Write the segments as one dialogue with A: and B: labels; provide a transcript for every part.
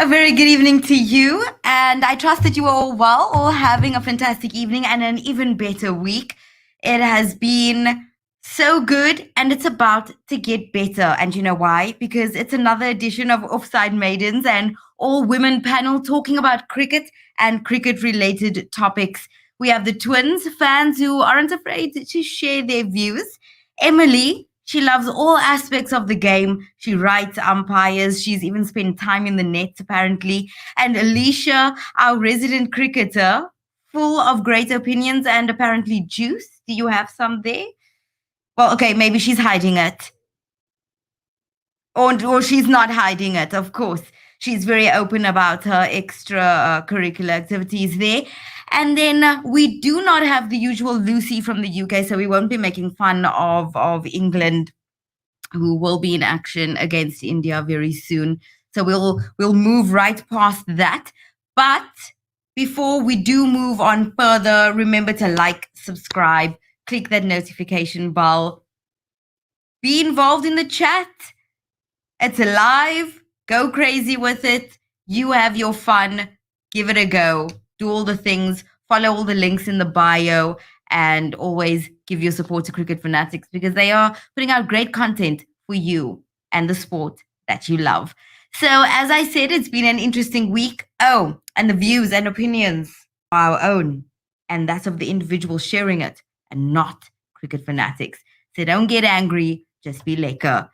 A: A very good evening to you, and I trust that you are all well, all having a fantastic evening and an even better week. It has been so good, and it's about to get better. And you know why? Because it's another edition of Offside Maidens, and all-women panel talking about cricket and cricket-related topics. We have the twins, fans who aren't afraid to share their views. Emily, she loves all aspects of the game. She writes umpires. She's even spent time in the nets, apparently. And Alicia, our resident cricketer, full of great opinions and apparently juice. Do you have some there? Well, okay, maybe she's hiding it. Or she's not hiding it, of course. She's very open about her extra curricular activities there. And then we do not have the usual Lucy from the UK, so we won't be making fun of England, who will be in action against India very soon. So we'll move right past that. But before we do move on further, remember to like, subscribe, click that notification bell, be involved in the chat. It's alive. Go crazy with it. You have your fun. Give it a go. Do all the things. Follow all the links in the bio, and always give your support to Cricket Fanatics because they are putting out great content for you and the sport that you love. So as I said, it's been an interesting week. Oh, and the views and opinions are our own, and that's of the individual sharing it and not Cricket Fanatics. So don't get angry, just be lekker.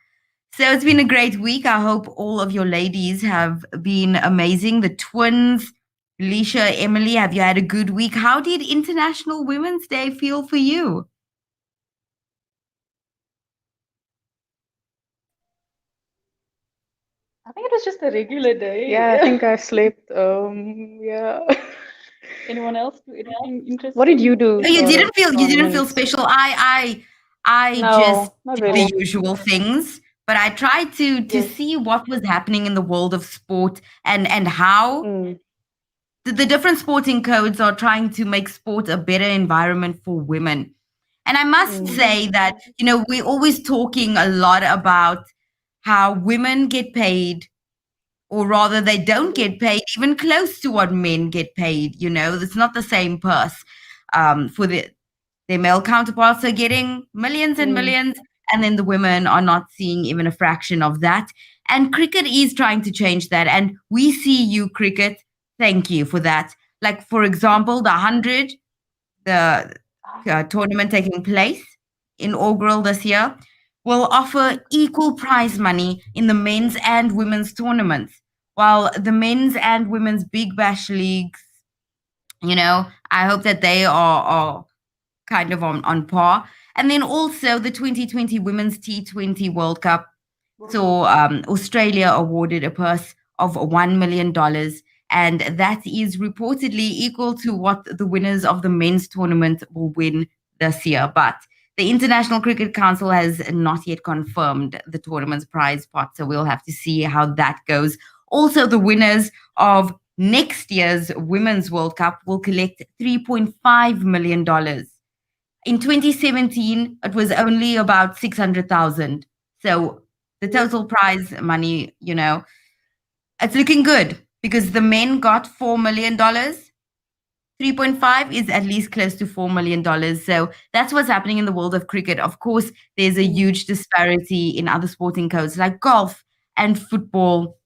A: So it's been a great week. I hope all of your ladies have been amazing. The twins, Alicia, Emily, have you had a good week? How did International Women's Day feel for you?
B: I think it was just a regular day.
C: Yeah, I think I slept. Yeah.
B: Anyone else do anything interesting?
C: What did you do?
A: Oh, you didn't feel
C: tournaments?
A: special. I
C: No,
A: just
C: not
A: did
C: really.
A: the usual things, but I tried to
C: Yes.
A: see what was happening in the world of sport and how the different sporting codes are trying to make sport a better environment for women. And I must say that, you know, we're always talking a lot about how women get paid, or rather they don't get paid even close to what men get paid. You know, it's not the same purse. For their male counterparts are getting millions and millions, and then the women are not seeing even a fraction of that. And cricket is trying to change that. And we see you, cricket. Thank you for that. Like, for example, the 100, the tournament taking place inaugural this year, will offer equal prize money in the men's and women's tournaments, while the men's and women's big bash leagues, you know, I hope that they are kind of on par. And then also the 2020 Women's T20 World Cup saw Australia awarded a purse of $1 million, and that is reportedly equal to what the winners of the men's tournament will win this year. But the International Cricket Council has not yet confirmed the tournament's prize pot, so we'll have to see how that goes. Also, the winners of next year's Women's World Cup will collect $3.5 million. In 2017, it was only about 600,000. So the total prize money, you know, it's looking good because the men got $4 million. 3.5 is at least close to $4 million. So that's what's happening in the world of cricket. Of course, there's a huge disparity in other sporting codes like golf and football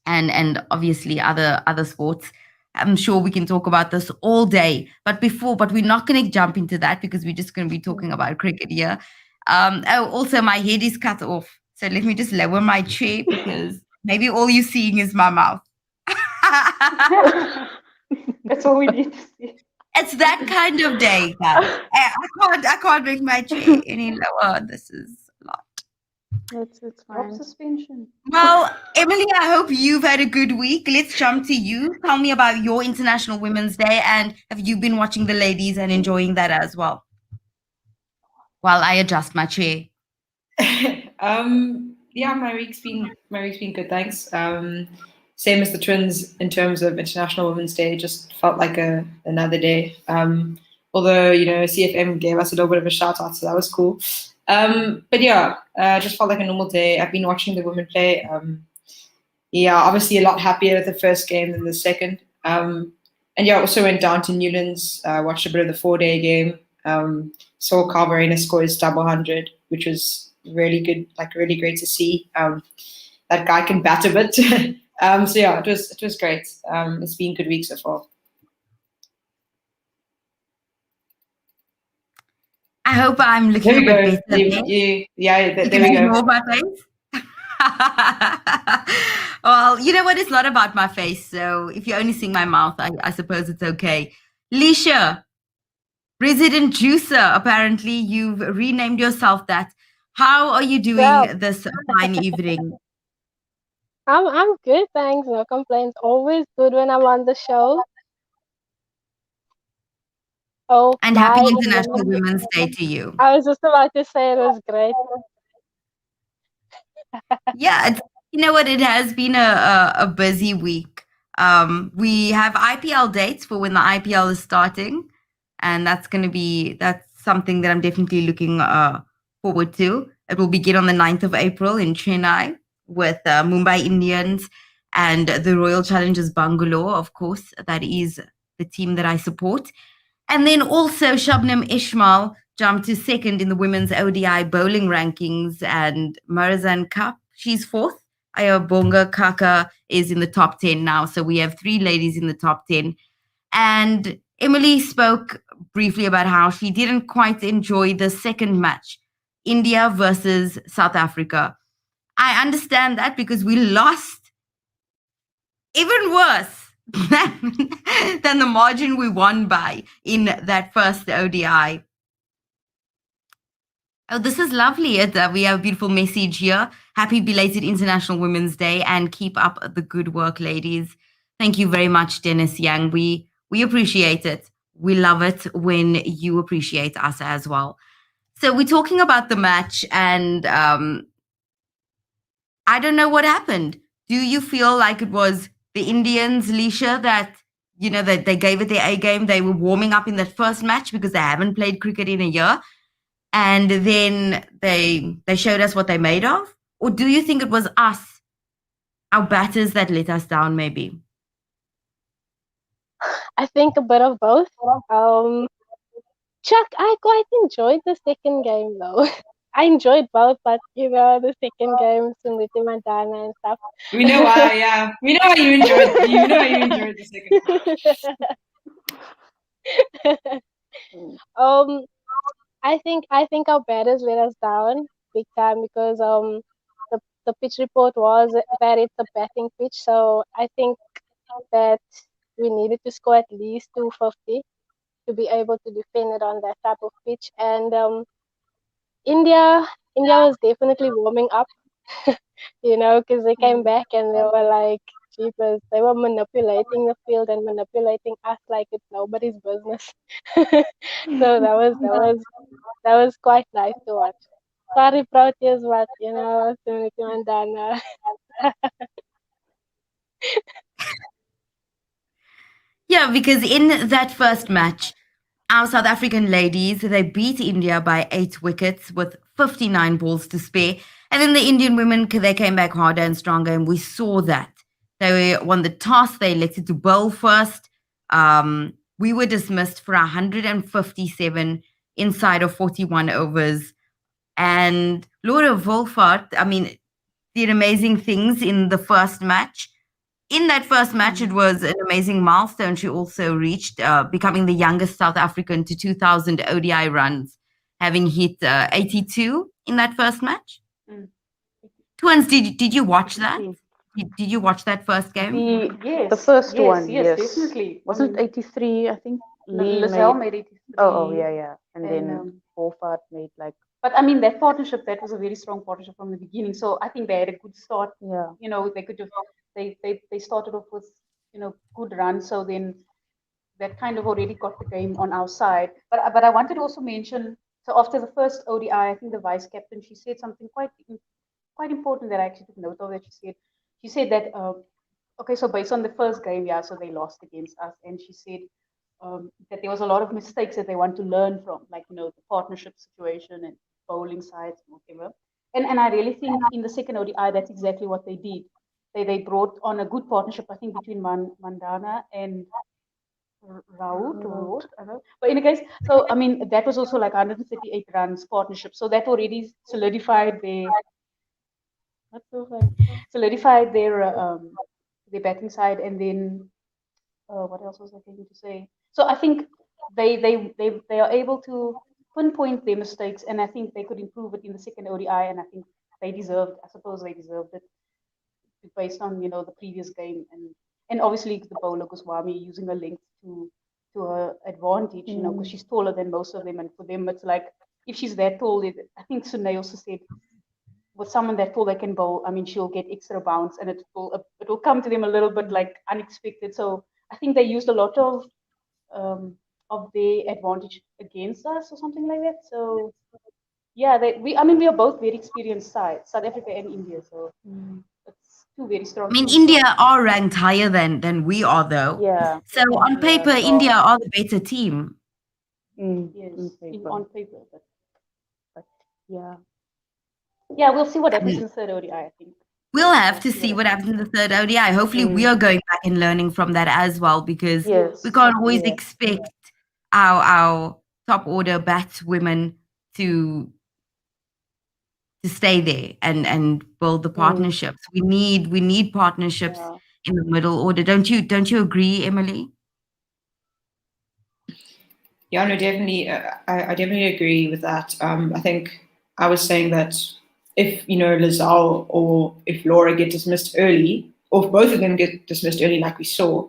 A: and obviously other sports. I'm sure we can talk about this all day. But we're not going to jump into that because we're just going to be talking about cricket here. Also, my head is cut off. So let me just lower my chair because maybe all you're seeing is my mouth.
B: That's all we need to see.
A: It's that kind of day, guys. I can't make my chair any lower. This is a lot.
C: It's
B: Drop
C: fine.
B: suspension.
A: Well, Emily, I hope you've had a good week. Let's jump to you. Tell me about your International Women's Day, and have you been watching the ladies and enjoying that as well? While I adjust my chair.
D: Yeah, my week's been good, thanks. Same as the twins in terms of International Women's Day, just felt like another day. Although, you know, CFM gave us a little bit of a shout out, so that was cool. But yeah, just felt like a normal day. I've been watching the women play. yeah, obviously a lot happier with the first game than the second. And yeah, also went down to Newlands, watched a bit of the 4-day game. Saw Carvarena score his double 100, which was really good, like really great to see. That guy can bat a bit. So yeah, it was great. It's been a good week so far.
A: I hope I'm looking
D: There we
A: a
D: go.
A: bit better.
D: Yeah,
A: You
D: there we
A: can see
D: go.
A: more of my face. Well, you know what? It's not about my face. So if you're only seeing my mouth, I suppose it's okay. Leisha, Resident Juicer, apparently you've renamed yourself that. How are you doing
C: Well,
A: this fine evening?
C: I'm good, thanks. No complaints. Always good when I'm on the show. Oh
A: And happy
C: my
A: International
C: goodness.
A: Women's Day to you.
C: I was just about to say it was great.
A: Yeah, you know what? It has been a busy week. We have IPL dates for when the IPL is starting, and that's something that I'm definitely looking forward to. It will begin on the 9th of April in Chennai with Mumbai Indians and the Royal Challengers Bangalore. Of course, that is the team that I support. And then also Shabnam Ishmael jumped to second in the women's ODI bowling rankings, and Marizan Cup, she's fourth. Ayabonga Kaka is in the top 10 now. So we have 3 ladies in the top 10. And Emily spoke briefly about how she didn't quite enjoy the second match, India versus South Africa. I understand that because we lost even worse than the margin we won by in that first ODI. Oh, this is lovely. We have a beautiful message here. Happy belated International Women's Day and keep up the good work, ladies. Thank you very much, Dennis Young. We appreciate it. We love it when you appreciate us as well. So we're talking about the match, and I don't know what happened. Do you feel like it was the Indians, Leisha, that that they gave it their A game? They were warming up in that first match because they haven't played cricket in a year, and then they showed us what they're made of? Or do you think it was us, our batters, that let us down? Maybe.
C: I think a bit of both. Chuck, I quite enjoyed the second game though. I enjoyed both, but the second game, Smriti Mandana and stuff.
D: We know why, yeah. We know how you enjoyed. You know how you enjoyed the second.
C: I think our batters let us down big time because the pitch report was that it's a batting pitch, so I think that we needed to score at least 250 to be able to defend it on that type of pitch. And India was definitely warming up, because they came back and they were like, jeepers, they were manipulating the field and manipulating us like it's nobody's business. So that was quite nice to watch. Sorry, Proteas, but Suniti Mandana.
A: Yeah, because in that first match, our South African ladies, they beat India by 8 wickets with 59 balls to spare. And then the Indian women, they came back harder and stronger, and we saw that. They won the toss. They elected to bowl first. We were dismissed for 157 inside of 41 overs. And Laura Wolfart, did amazing things in the first match. In that first match, it was an amazing milestone. She also reached becoming the youngest South African to 2,000 ODI runs, having hit 82 in that first match. Twins, did you watch that? Did you watch that first game?
B: Yes,
C: The first
B: yes,
C: one,
B: yes,
C: yes.
B: definitely.
C: Wasn't 83, I think
B: Lizelle made 83.
C: Oh, yeah. And then
B: And,
C: Wolfart made like,
B: but I mean, that partnership, that was a very strong partnership from the beginning. So I think they had a good start.
C: yeah.
B: They could have, they started off with, good runs. So then that kind of already got the game on our side. But I wanted to also mention, so after the first ODI, I think the vice captain, she said something quite important that I actually took note of. That she said that okay, so based on the first game, yeah, so they lost against us, and she said that there was a lot of mistakes that they want to learn from, like the partnership situation and bowling sides and whatever. And I really think in the second ODI, that's exactly what they did. they brought on a good partnership, I think, between Mandana and Raoult, I don't know. But in any case, so I mean that was also like 138 runs partnership. So that already solidified their batting side. And then what else was I going to say? So I think they are able to pinpoint their mistakes, and I think they could improve it in the second ODI. And I think I suppose they deserved it based on the previous game, and obviously the bowler Goswami using her length to her advantage, because she's taller than most of them, and for them it's like if she's that tall, I think Sunay also said with someone that tall they can bowl. I mean, she'll get extra bounce, and it will come to them a little bit like unexpected. So I think they used a lot of their advantage against us or something like that. So yeah, we are both very experienced sides, South Africa and India. So it's two very strong.
A: I mean,
B: teams.
A: India are ranked higher than we are, though.
B: Yeah.
A: So on paper, India are the better team.
B: Yes, on paper, but yeah. Yeah, we'll see what happens in the third ODI, I think.
A: We'll have to see what happens in the third ODI. Hopefully, we are going back and learning from that as well, because we can't always expect our top order batswomen to stay there and build the partnerships. We need partnerships in the middle order. Don't you agree, Emily?
D: Yeah, no, definitely. I definitely agree with that. I think I was saying that if Lizelle or if Laura get dismissed early, or if both of them get dismissed early, like we saw,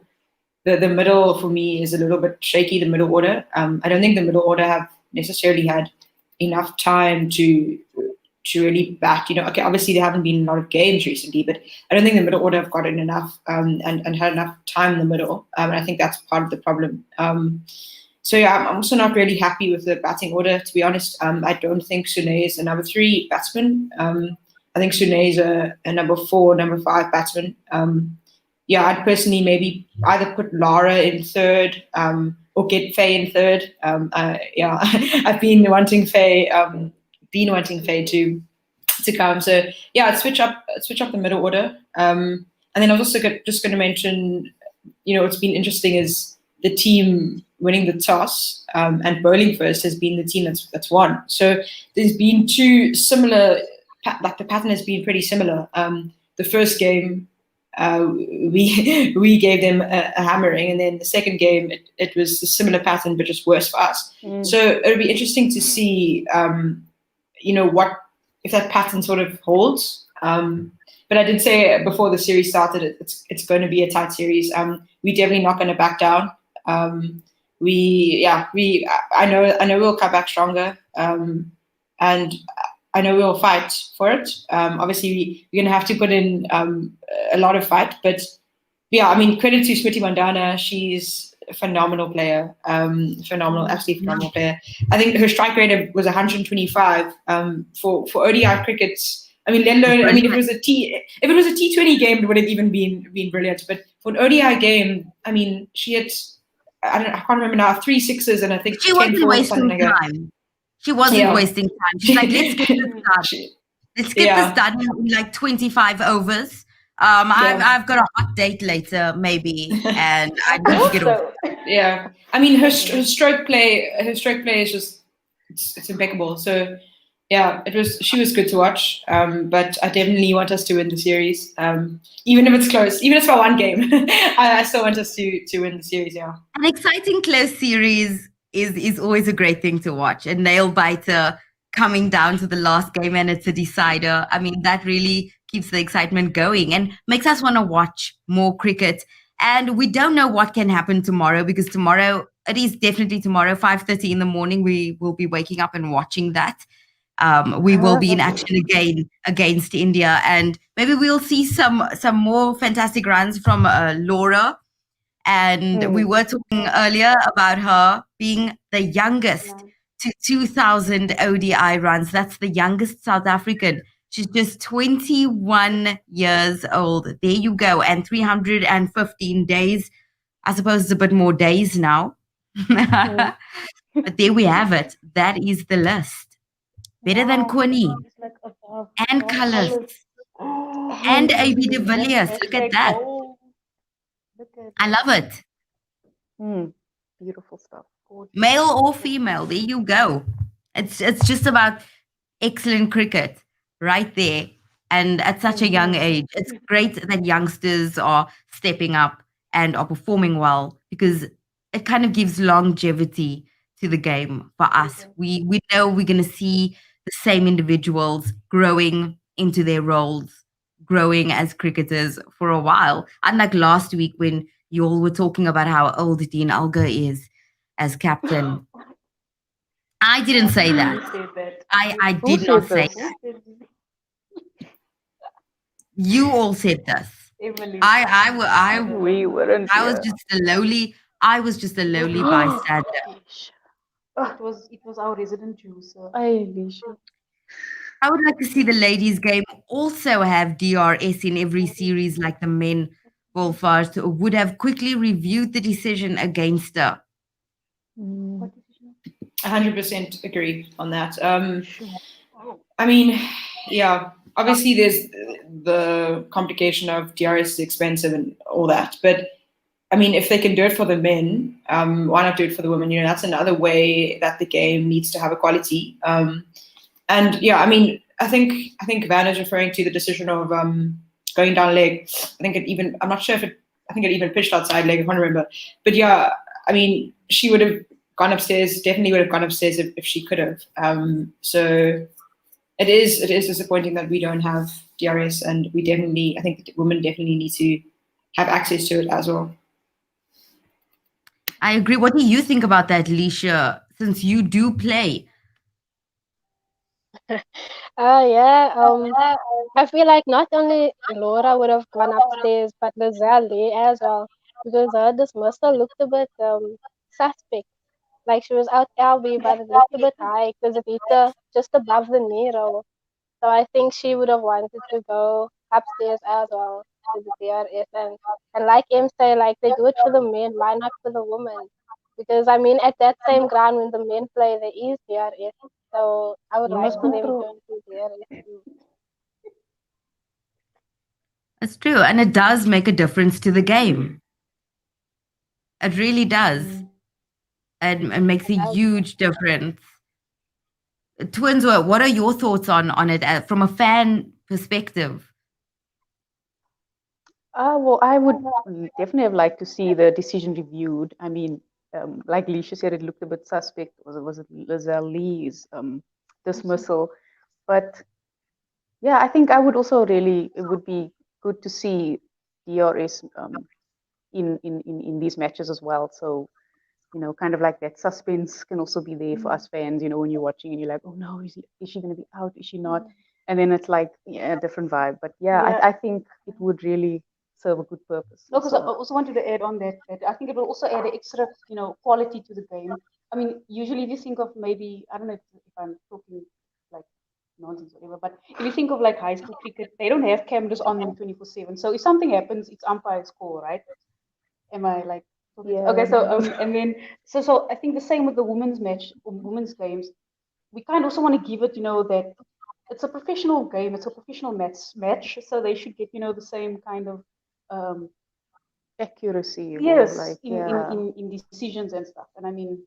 D: the middle for me is a little bit shaky. The middle order. I don't think the middle order have necessarily had enough time to really bat. Okay, obviously there haven't been a lot of games recently, but I don't think the middle order have gotten enough and had enough time in the middle. And I think that's part of the problem. So yeah, I'm also not really happy with the batting order, to be honest. I don't think Sunay is a number 3 batsman. I think Sunay is a number 4, number 5 batsman. Yeah, I'd personally maybe either put Lara in third or get Faye in third. Yeah, I've been wanting Faye to come. So yeah, I'd switch up the middle order. And then I was also just going to mention, what's been interesting is the team winning the toss and bowling first has been the team that's won. So there's been two similar, like the pattern has been pretty similar. The first game, we gave them a hammering, and then the second game it was a similar pattern but just worse for us. So it'll be interesting to see, what if that pattern sort of holds. But I did say before the series started, it's going to be a tight series. We're definitely not going to back down. I know we'll come back stronger, and I know we'll fight for it. Obviously, we're going to have to put in a lot of fight, but yeah, I mean, credit to Smriti Mandana. She's a phenomenal player, absolutely phenomenal player. I think her strike rate was 125 for ODI cricket. I mean, let alone, if it was a T20 game, it would have even been brilliant. But for an ODI game, I mean, she had, I can't remember now, 3 sixes and I think
A: she wasn't wasting time. She wasn't wasting time. She's like, let's get this done. Let's get this done in like 25 overs. I've got a hot date later, maybe, and I need to get off.
D: Yeah, I mean, her stroke play is just it's impeccable. So yeah, she was good to watch. But I definitely want us to win the series, even if it's close, even if it's for one game. I still want us to win the series. Yeah,
A: an exciting close series is always a great thing to watch. A nail biter coming down to the last game, and it's a decider. I mean, that really keeps the excitement going and makes us want to watch more cricket. And we don't know what can happen tomorrow, because tomorrow, it is definitely tomorrow, 5:30 in the morning, we will be waking up and watching that. We will be in action again against India, and maybe we'll see some more fantastic runs from Laura. And we were talking earlier about her being the youngest to 2,000 ODI runs. That's the youngest South African. She's just 21 years old. There you go. And 315 days. I suppose it's a bit more days now. But there we have it. That is the list. Better than Quinny.
B: Like
A: and colours. And AB de
C: Henry.
A: Villiers. Look at that.
B: Oh, look at
A: I love it.
B: beautiful stuff. Gorgeous.
A: Male or female, there you go. It's just about excellent cricket right there. And at such a young age, it's great that youngsters are stepping up and are performing well, because it kind of gives longevity to the game for us. We know we're going to see the same individuals growing into their roles, growing as cricketers for a while. Unlike last week when you all were talking about how old Dean Alga is as captain. I didn't say
B: Who
A: that.
B: said that?
A: I
E: Who
A: did
E: said
A: not say
E: this?
A: that.
B: Who said this?
A: You all said this.
B: Emily.
E: We weren't
A: I was
E: here.
A: just a lowly bystander.
B: It was our resident juicer.
E: Alicia.
A: I would like to see the ladies' game also have DRS in every series like the men golfers would have quickly reviewed the decision against her.
B: What decision?
D: 100% agree on that. I mean, yeah, obviously there's the complication of DRS is expensive and all that, but I mean, if they can do it for the men, why not do it for the women? You know, that's another way that the game needs to have equality. And yeah, I mean, I think Van is referring to the decision of going down leg. I'm not sure if I think it even pitched outside leg. I can't remember. But yeah, I mean, she would have gone upstairs. Definitely would have gone upstairs if she could have. So it is disappointing that we don't have DRS, and I think women definitely need to have access to it as well.
A: I agree. What do you think about that, Leisha, since you do play?
C: I feel like not only Laura would have gone upstairs, but Lizelle Lee as well, because her dismissal looked a bit suspect. Like she was out LB, but it looked a bit high because it hit her just above the knee roll. So I think she would have wanted to go upstairs as well to the DRS. And like M say, like they do it for the men, why not for the women? Because I mean, at that same ground when the men play, there is DRS. So I would
B: You
C: like
B: must
C: for them
B: control.
C: to do DRS too.
A: It's true, and it does make a difference to the game. It really does. It makes a huge difference. Twins, what are your thoughts on it from a fan perspective?
E: Well, I would definitely have liked to see the decision reviewed. I mean, like Leisha said, it looked a bit suspect. Was it Lizelle Lee's dismissal? But yeah, I think I would also it would be good to see DRS in these matches as well. So, you know, kind of like that suspense can also be there for us fans, you know, when you're watching and you're like, oh no, is she going to be out? Is she not? And then it's like a different vibe. But yeah, I think it would really serve a good purpose.
B: No, because I also wanted to add on that I think it will also add extra, you know, quality to the game. I mean, usually if you think of maybe, I don't know if I'm talking like nonsense or whatever, but if you think of like high school cricket, they don't have cameras on them 24/7. So if something happens, it's umpire's call, right? Am I like
E: yeah.
B: Okay, so and then so I think the same with the women's games. We kind of also want to give it, you know, that it's a professional game, it's a professional match, so they should get, you know, the same kind of
E: accuracy.
B: Yes,
E: like,
B: in decisions and stuff. And I mean,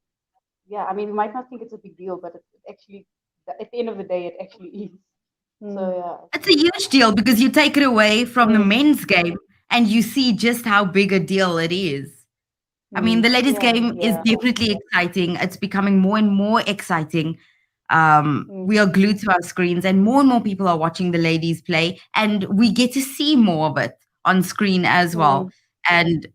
B: yeah, I mean, we might not think it's a big deal, but it actually, at the end of the day, it actually is. So yeah,
A: it's a huge deal because you take it away from the men's game and you see just how big a deal it is. I mean, the ladies' game is definitely exciting. It's becoming more and more exciting. We are glued to our screens, and more people are watching the ladies play, and we get to see more of it on screen as well. And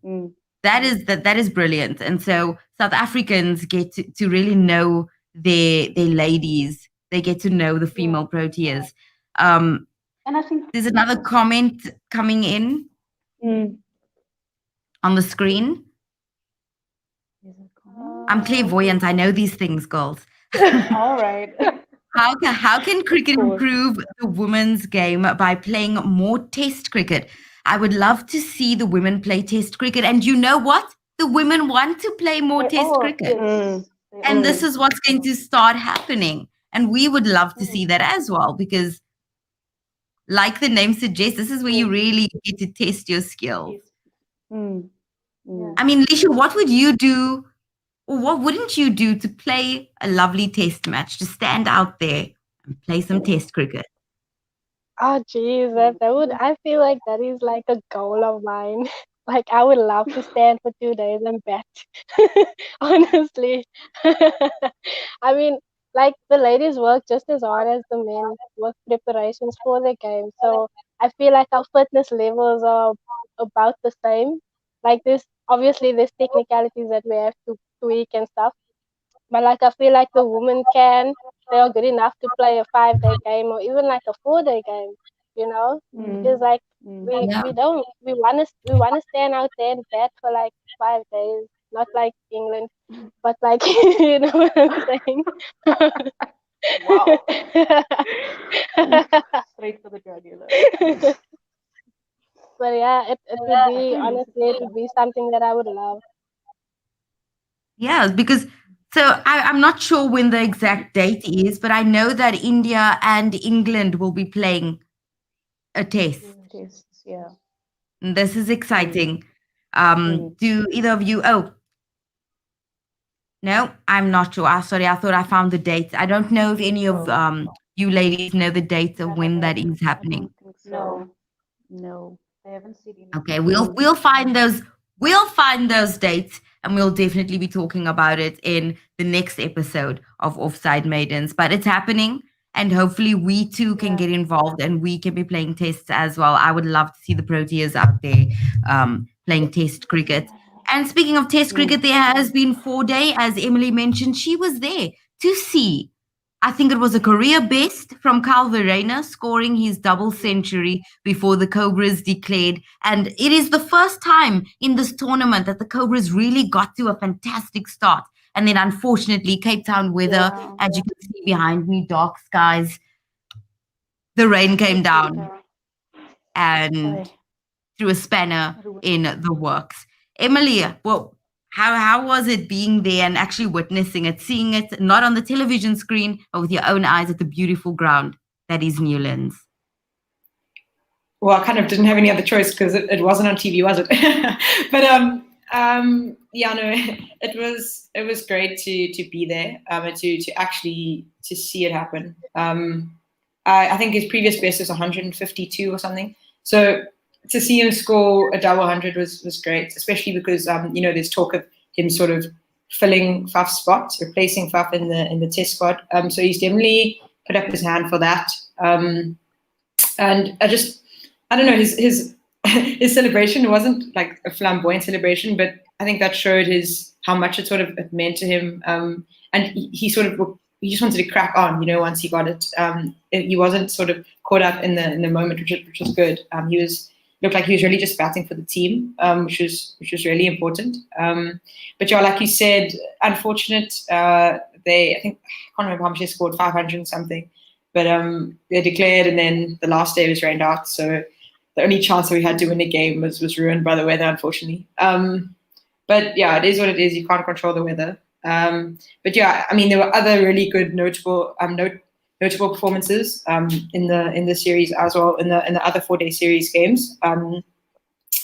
A: that is brilliant. And so South Africans get to really know their ladies. They get to know the female Proteas.
B: and I think
A: There's another comment coming in on the screen. I'm clairvoyant. I know these things, girls.
B: All right.
A: How can cricket improve the women's game by playing more test cricket? I would love to see the women play test cricket. And you know what? The women want to play more test cricket. And this is what's going to start happening. And we would love to see that as well, because like the name suggests, this is where you really get to test your skills.
E: Mm.
A: I mean, Lisha, what would you do, or what wouldn't you do to play a lovely test match, to stand out there and play some test cricket?
C: Oh, geez, I feel like that is like a goal of mine. Like, I would love to stand for 2 days and bat, honestly. I mean, like, the ladies work just as hard as the men with preparations for the game. So I feel like our fitness levels are about the same. Like, obviously, there's technicalities that we have to tweak and stuff. But like I feel like the women they are good enough to play a 5 day game or even like a 4 day game, you know? Because like
A: Yeah.
C: we wanna stand out there and bat for like 5 days, not like England, but like you know what I'm saying?
B: Wow. Straight for the jugular.
C: But yeah, it would be honestly it would be something that I would love.
A: Yeah, because I'm not sure when the exact date is, but I know that India and England will be playing a test.
E: Tests, yeah.
A: And this is exciting. Do either of you? Oh, no, I'm not sure. Sorry, I thought I found the dates. I don't know if any of you ladies know the dates of when that is
E: I
A: happening.
E: don't think so.
B: No,
E: No.
B: I haven't seen any.
A: Okay, we'll find those. We'll find those dates, and we'll definitely be talking about it in the next episode of Offside Maidens. But it's happening, and hopefully we too can get involved, and we can be playing tests as well. I would love to see the Proteas out there playing test cricket. And speaking of test cricket, there has been 4-day, as Emily mentioned. She was there to see. I think it was a career best from Kyle Verreynne, scoring his double century before the Cobras declared. And it is the first time in this tournament that the Cobras really got to a fantastic start. And then, unfortunately, Cape Town weather, as you can see behind me, dark skies, the rain came down and threw a spanner in the works. Emily, well, how was it being there and actually witnessing it, seeing it not on the television screen, but with your own eyes at the beautiful ground that is Newlands?
D: Well, I kind of didn't have any other choice because it wasn't on TV, was it? But yeah, no, it was great to be there, and to actually to see it happen. I think his previous best was 152 or something. So to see him score a double 100 was great, especially because there's talk of him sort of filling Faf's spot, replacing Faf in the test squad. So he's definitely put up his hand for that. And I don't know, his his celebration wasn't like a flamboyant celebration, but I think that showed how much it sort of meant to him. And he just wanted to crack on, once he got it. He wasn't sort of caught up in the moment, which was good. He looked like he was really just batting for the team, which was really important. But yeah, like you said, unfortunate. I can't remember how much they scored, 500 and something. But they declared, and then the last day was rained out. So the only chance that we had to win the game was ruined by the weather, unfortunately. But yeah, it is what it is. You can't control the weather. But yeah, I mean, there were other really good notable performances in the series as well, in the other 4-day series games.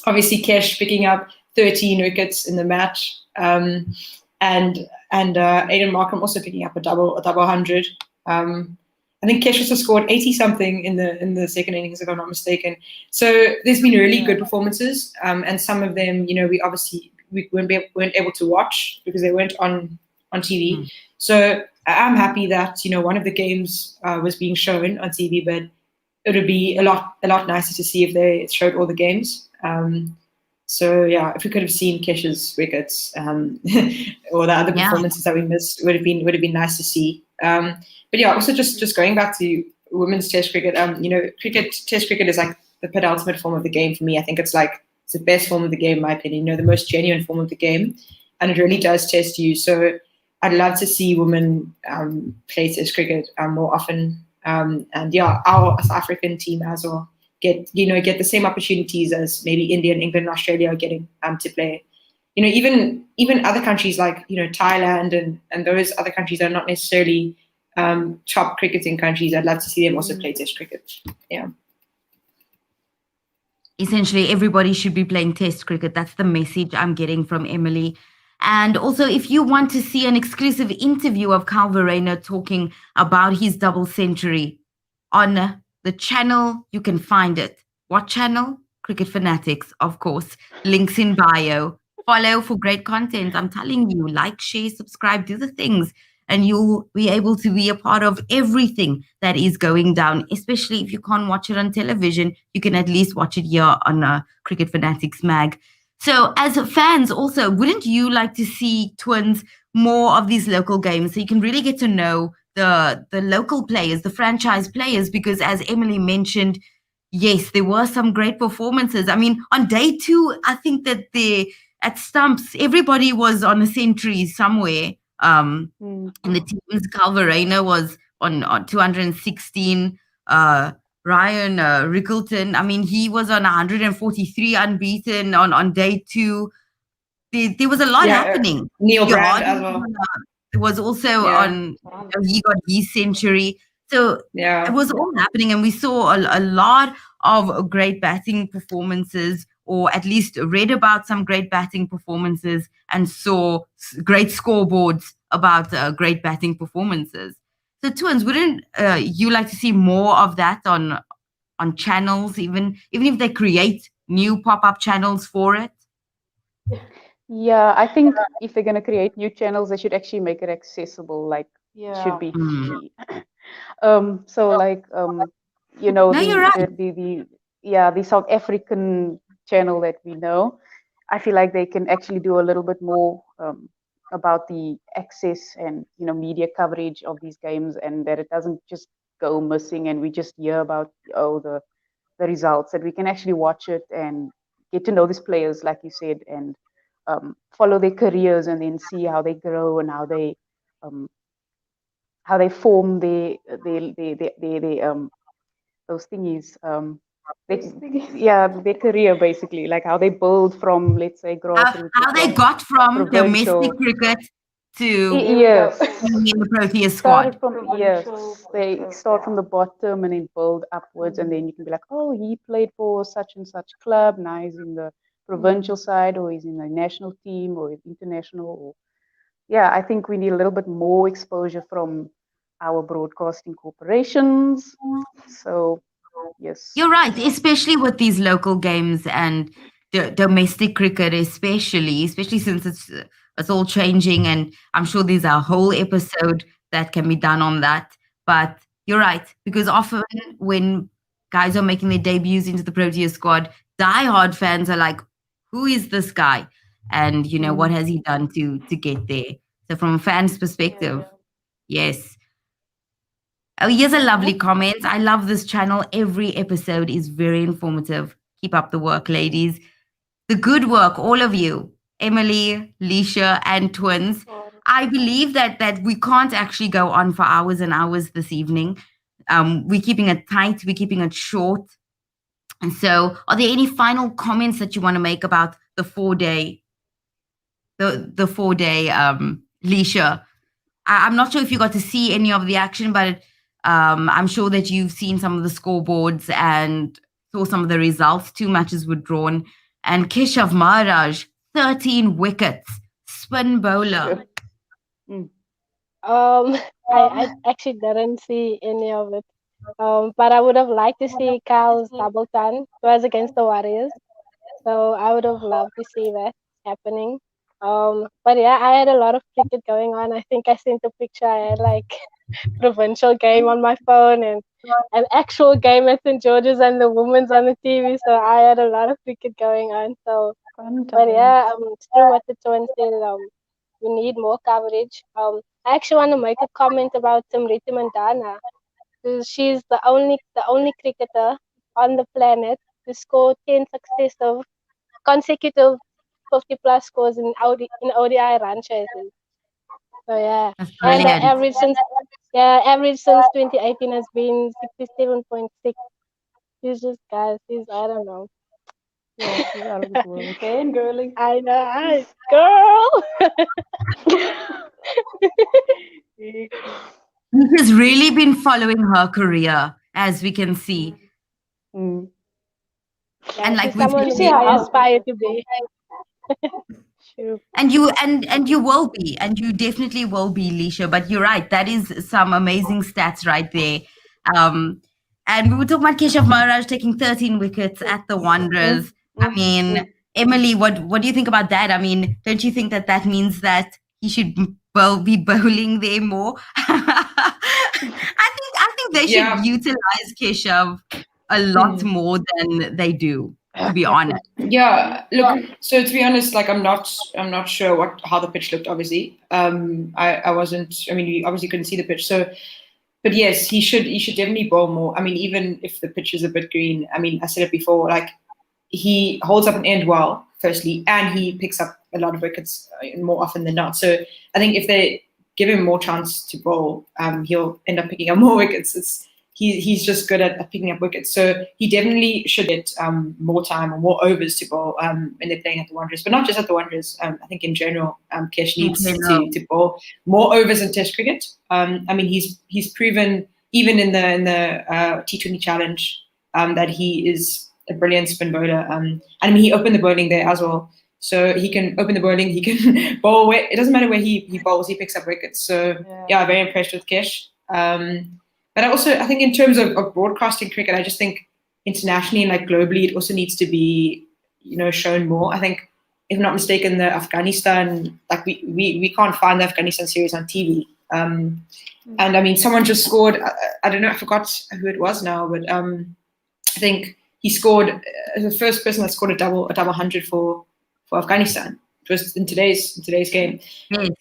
D: Obviously, Kesh picking up 13 wickets in the match, and Aiden Markham also picking up a double 100. I think Kesh also scored 80 something in the second innings, if I'm not mistaken. So there's been really good performances, and some of them, we weren't able to watch because they weren't on TV. So I'm happy that one of the games was being shown on TV, but it would be a lot nicer to see if they showed all the games. So yeah, if we could have seen Kesh's wickets or the other performances that we missed, would have been nice to see. But yeah, also just going back to women's test cricket, test cricket is like the penultimate form of the game for me. I think it's the best form of the game, in my opinion, the most genuine form of the game. And it really does test you. So I'd love to see women play test cricket more often. And yeah, our South African team as well get the same opportunities as maybe India and England and Australia are getting to play. Even other countries like Thailand and those other countries that are not necessarily top cricketing countries. I'd love to see them also play test cricket. Yeah.
A: essentially everybody should be playing test cricket. That's the message I'm getting from Emily. And also, if you want to see an exclusive interview of Kyle Verreynne talking about his double century on the channel, you can find it. What channel? Cricket Fanatics, of course. Links in bio. Follow for great content. I'm telling you, like, share, subscribe, do the things, and you'll be able to be a part of everything that is going down, especially if you can't watch it on television. You can at least watch it here on Cricket Fanatics Mag. So as fans also, wouldn't you like to see, Twins, more of these local games so you can really get to know the local players, the franchise players? Because as Emily mentioned, yes, there were some great performances. I mean, on day 2, I think that at Stumps, everybody was on a century somewhere. In the teams, Kyle Verreynne was on 216. Ryan Rickleton, I mean, he was on 143 unbeaten on day 2. There was a lot happening.
D: Neil Brand as well.
A: Was also on, he got his century. So it was all happening, and we saw a lot of great batting performances, or at least read about some great batting performances and saw great scoreboards about great batting performances. So, Twins, wouldn't you like to see more of that on channels, even if they create new pop-up channels for it?
E: Yeah, I think if they're going to create new channels, they should actually make it accessible, like it should be free. So like you know, the South African channel that we know, I feel like they can actually do a little bit more about the access and, you know, media coverage of these games, and that it doesn't just go missing and we just hear about the results, that we can actually watch it and get to know these players, like you said, and follow their careers and then see how they grow and how they form their those thingies, their career, basically, like how they build from, let's say, grassroots.
A: How they got from domestic cricket to in the Proteas squad.
E: They start from the bottom and then build upwards, and then you can be like, oh, he played for such and such club, now he's in the provincial side, or he's in the national team, or international, or I think we need a little bit more exposure from our broadcasting corporations. So yes,
A: you're right, especially with these local games and the domestic cricket, especially since it's all changing, and I'm sure there's a whole episode that can be done on that. But you're right, because often when guys are making their debuts into the Proteas squad, diehard fans are like, who is this guy? And, you know, what has he done to get there? So from a fan's perspective, yes. Oh, here's a lovely comment. I love this channel. Every episode is very informative. Keep up the work, ladies. The good work, all of you. Emily, Leisha, and Twins. I believe that we can't actually go on for hours and hours this evening. We're keeping it tight. We're keeping it short. And so, are there any final comments that you want to make about the 4-day, the 4-day Leisha? I'm not sure if you got to see any of the action, but I'm sure that you've seen some of the scoreboards and saw some of the results. 2 matches were drawn. And Keshav Maharaj, 13 wickets, spin bowler.
C: I actually didn't see any of it. But I would have liked to see Kyle's double ton. It was against the Warriors. So I would have loved to see that happening. But yeah, I had a lot of cricket going on. I think I sent a picture. I had like provincial game on my phone and an actual game at St. George's and the women's on the TV. So I had a lot of cricket going on. So, but yeah, it's true what the Twins said. We need more coverage. I actually want to make a comment about Simriti Mandana. She's the only cricketer on the planet to score 10 consecutive 50-plus scores in ODI run chases. So yeah, and the average since 2018 has been 67.6. She's just I don't know.
E: Yeah, she's out of the world. Fan girly.
C: I know, girl.
A: He has really been following her career, as we can see. And like
C: He's
A: we've
C: someone
A: been
B: see
C: we
A: saying,
B: how
C: aspire to be. True.
A: and you will be, and you definitely will be, Leisha. But you're right, that is some amazing stats right there. And we were talking about Keshav Maharaj taking 13 wickets at the Wanderers. I mean, Emily, what do you think about that? I mean, don't you think that that means that he should be bowling there more? I think they
D: Yeah.
A: should utilize Keshav a lot more than they do, to be honest.
D: Yeah, look. So to be honest, like I'm not sure how the pitch looked. Obviously, I wasn't. I mean, we obviously couldn't see the pitch. So, but yes, he should definitely bowl more. I mean, even if the pitch is a bit green. I mean, I said it before. Like he holds up an end well, firstly, and he picks up a lot of wickets more often than not. So I think if they give him more chance to bowl, he'll end up picking up more wickets. He's just good at picking up wickets. So he definitely should get more time or more overs to bowl when they're playing at the Wanderers. But not just at the Wanderers. I think in general, Kesh needs to bowl more overs in Test cricket. I mean, he's proven even in the T20 Challenge that he is a brilliant spin bowler. And I mean, he opened the bowling there as well. So he can open the bowling, he can bowl where it doesn't matter where he bowls, he picks up wickets. So yeah, very impressed with Kesh. But I think in terms of broadcasting cricket, I just think internationally and like globally, it also needs to be, shown more. I think, if I'm not mistaken, the Afghanistan, like we can't find the Afghanistan series on TV. And I mean, someone just scored. I don't know, I forgot who it was now, but I think he scored the first person that scored a double 100 for Afghanistan. It was in today's game.
A: Yes.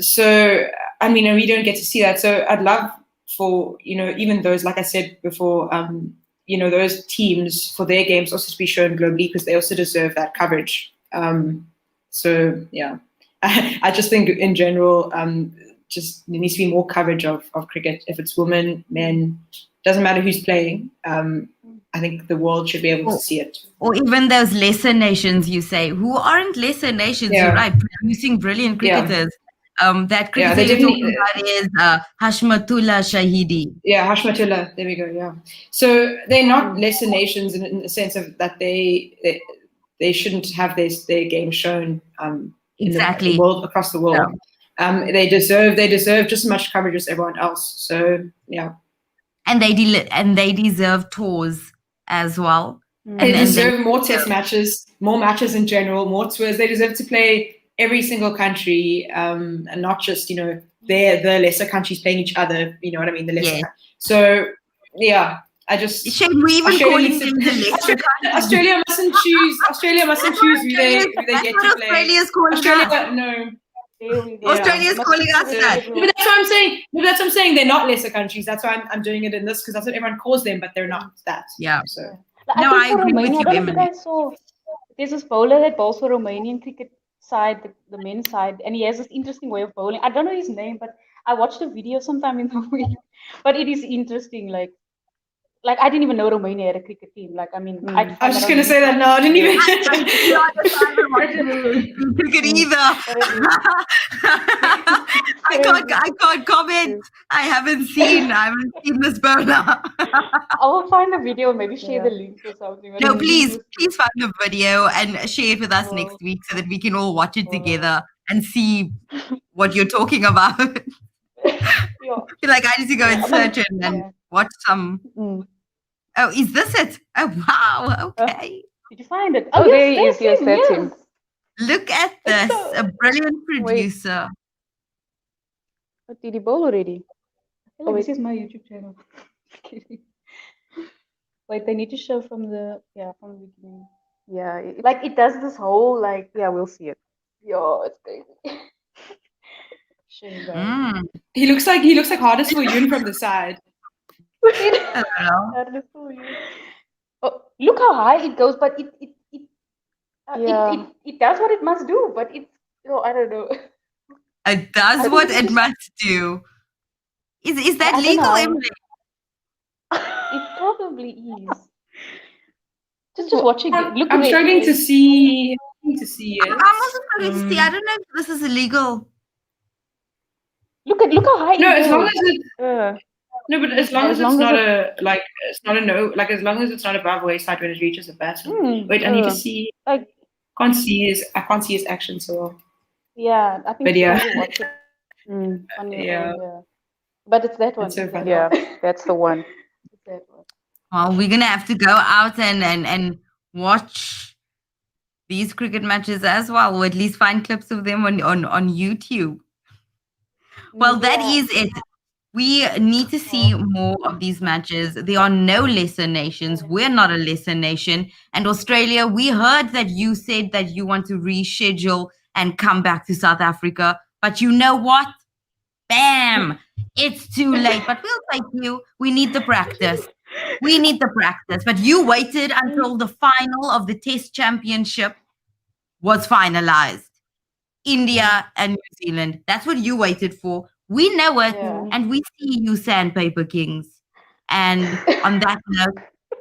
D: So I mean, we don't get to see that. So I'd love for even those, like I said before, those teams for their games also to be shown globally because they also deserve that coverage. So yeah, I just think in general, just there needs to be more coverage of cricket. If it's women, men, doesn't matter who's playing. I think the world should be able to see it.
A: Or even those lesser nations, you say, who aren't lesser nations, you're right, producing brilliant cricketers. That cricketer you're talking about is Hashmatullah Shahidi.
D: Yeah, Hashmatullah. There we go. Yeah. So they're not lesser nations in the sense of that they shouldn't have their game shown
A: exactly
D: in the world, across the world. Yeah. They deserve just as much coverage as everyone else. So yeah.
A: And they deserve tours as well.
D: They deserve more test matches, more matches in general, more tours. They deserve to play every single country, and not just the lesser countries playing each other. You know what I mean? The lesser. So yeah, I just
A: shame we even calling them the lesser
D: Australia mustn't choose. Australia mustn't choose who they get to play.
A: Australia's calling
D: Australia, no.
A: Australia's calling us that.
D: But that's what I'm saying. That's what I'm saying. They're not lesser countries. That's why I'm doing it in this, because that's what everyone calls them, but they're not that.
A: Yeah.
D: So
A: I agree with you,
B: I don't know if you guys saw. There's this bowler that bowls for Romanian cricket side, the men's side, and he has this interesting way of bowling. I don't know his name, but I watched a video sometime in the week. But it is interesting, like I didn't even know Romania had a cricket team. Like, I mean,
D: I was just gonna say that. No, I didn't even.
A: cricket either. I can't comment. I haven't seen this bowler.
B: I will find the video and maybe share the links or something.
A: No, please find the video and share it with us next week so that we can all watch it together and see what you're talking about. Feel like I need to go and search it and watch some. Oh, is this it? Oh, wow. Okay.
B: Did you find it?
E: Oh, there he is. Yes, that's him.
A: Look at this. A brilliant producer.
E: What did he bowl already?
B: Oh, this is my YouTube channel. Wait, they need to show from the beginning.
E: Yeah.
B: It does this whole
E: we'll see it.
B: Yeah, it's crazy.
D: He looks like hardest for you from the side.
B: Oh, look how high it goes, but it does what it must do, but it's I don't know.
A: It does what it must do. Is that legal, Emily?
B: It probably is. Just watching it. Look,
D: I'm struggling to see. I'm also
A: struggling to see. I don't know if this is illegal.
B: Look how high.
D: No, as long as it. No, but as long
E: As
D: as
E: long
D: it's
E: as
D: not it's not a no, like as long as it's not above waist height when it reaches the baton. Wait, I need to see.
E: like
D: I can't see his action so well.
B: Yeah, I think
D: But
B: you
D: yeah,
B: can watch it on your
D: yeah,
B: own. Yeah, but it's that one.
D: it's so funny.
E: yeah, that's the one.
B: It's that one.
A: Well, we're gonna have to go out and watch these cricket matches as well, or at least find clips of them on YouTube. Well, that
B: Yeah.
A: is it. We need to see more of these matches. There are no lesser nations. We're not a lesser nation. And Australia, we heard that you said that you want to reschedule and come back to South Africa. But you know what? Bam! It's too late. But we'll take you. We need the practice. We need the practice. But you waited until the final of the Test Championship was finalized. India and New Zealand. That's what you waited for. We know it,
B: Yeah.
A: and we see you, Sandpaper Kings. And on that note,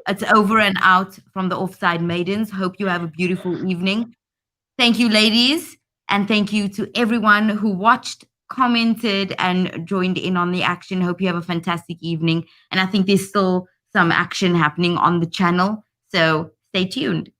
A: it's over and out from the Offside Maidens. Hope you have a beautiful evening. Thank you, ladies, and thank you to everyone who watched, commented, and joined in on the action. Hope you have a fantastic evening. And I think there's still some action happening on the channel, so stay tuned.